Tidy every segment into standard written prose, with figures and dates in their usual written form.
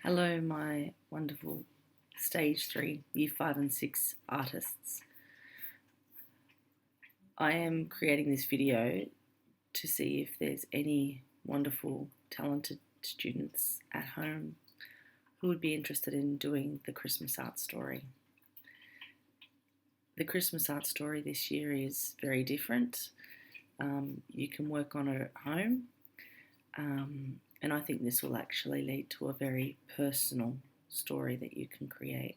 Hello, my wonderful Stage 3 Year 5 and 6 artists. I am creating this video to see if there's any wonderful, talented students at home who would be interested in doing the Christmas art story. The Christmas art story this year is very different. You can work on it at home, and I think this will actually lead to a very personal story that you can create.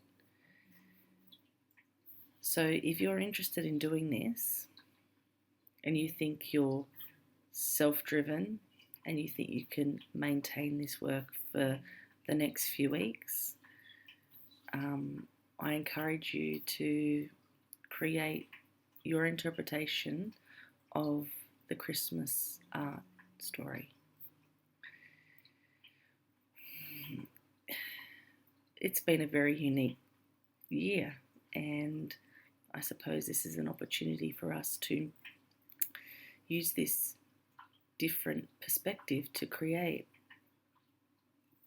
So if you're interested in doing this and you think you're self-driven and you think you can maintain this work for the next few weeks, I encourage you to create your interpretation of the Christmas art story. It's been a very unique year, and I suppose this is an opportunity for us to use this different perspective to create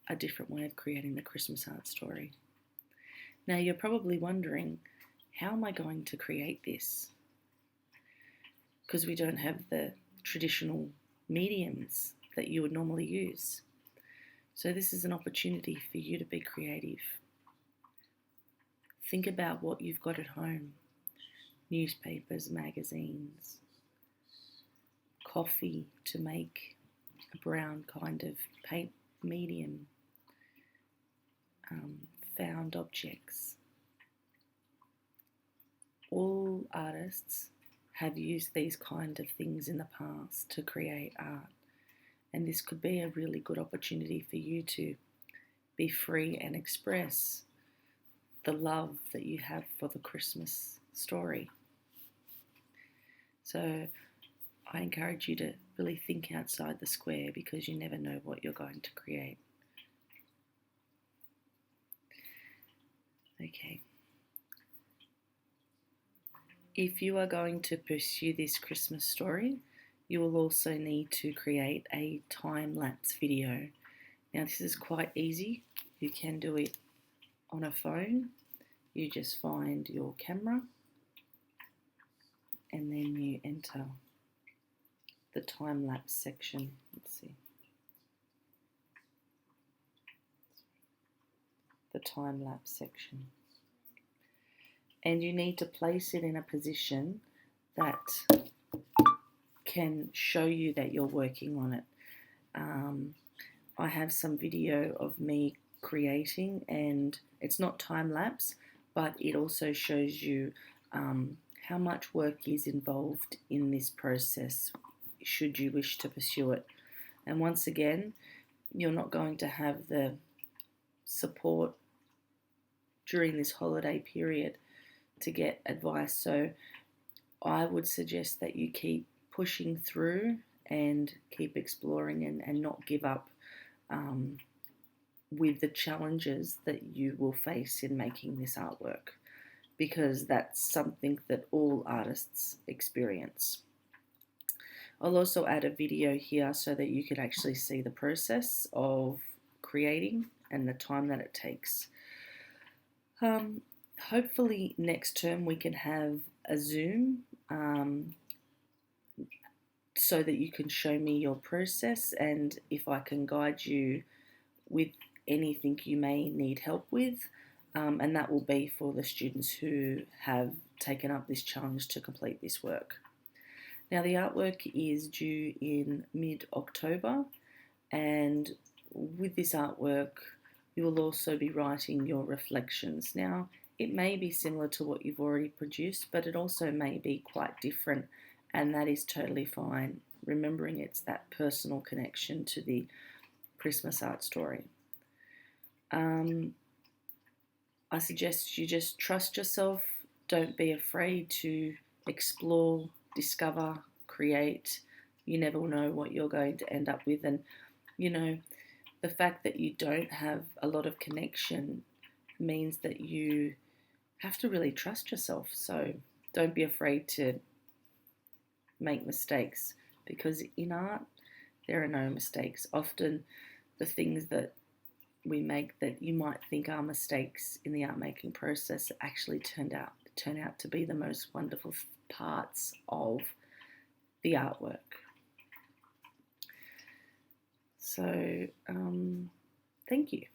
a different way of creating the Christmas art story. Now, you're probably wondering, how am I going to create this? Because we don't have the traditional mediums that you would normally use. So this is an opportunity for you to be creative. Think about what you've got at home: newspapers, magazines, coffee to make a brown kind of paint medium, found objects. All artists have used these kind of things in the past to create art, and this could be a really good opportunity for you to be free and express the love that you have for the Christmas story. So I encourage you to really think outside the square, because you never know what you're going to create. Okay. If you are going to pursue this Christmas story, you will also need to create a time-lapse video. Now, this is quite easy. You can do it on a phone. You just find your camera and then you enter the time-lapse section. Let's see. The time-lapse section. And you need to place it in a position that can show you that you're working on it. I have some video of me creating, and it's not time-lapse, but it also shows you how much work is involved in this process should you wish to pursue it. And once again, you're not going to have the support during this holiday period to get advice, so I would suggest that you keep pushing through and keep exploring and not give up with the challenges that you will face in making this artwork, because that's something that all artists experience. I'll also add a video here so that you can actually see the process of creating and the time that it takes. Hopefully next term we can have a Zoom so that you can show me your process, and if I can guide you with anything you may need help with, and that will be for the students who have taken up this challenge to complete this work. Now, the artwork is due in mid-October, and with this artwork you will also be writing your reflections. Now, it may be similar to what you've already produced, but it also may be quite different, and that is totally fine, remembering it's that personal connection to the Christmas art story. I suggest you just trust yourself. Don't be afraid to explore, discover, create. You never know what you're going to end up with, and you know, the fact that you don't have a lot of connection means that you have to really trust yourself. So don't be afraid to make mistakes, because in art there are no mistakes. Often the things that we make that you might think are mistakes in the art making process actually turn out to be the most wonderful parts of the artwork. So thank you.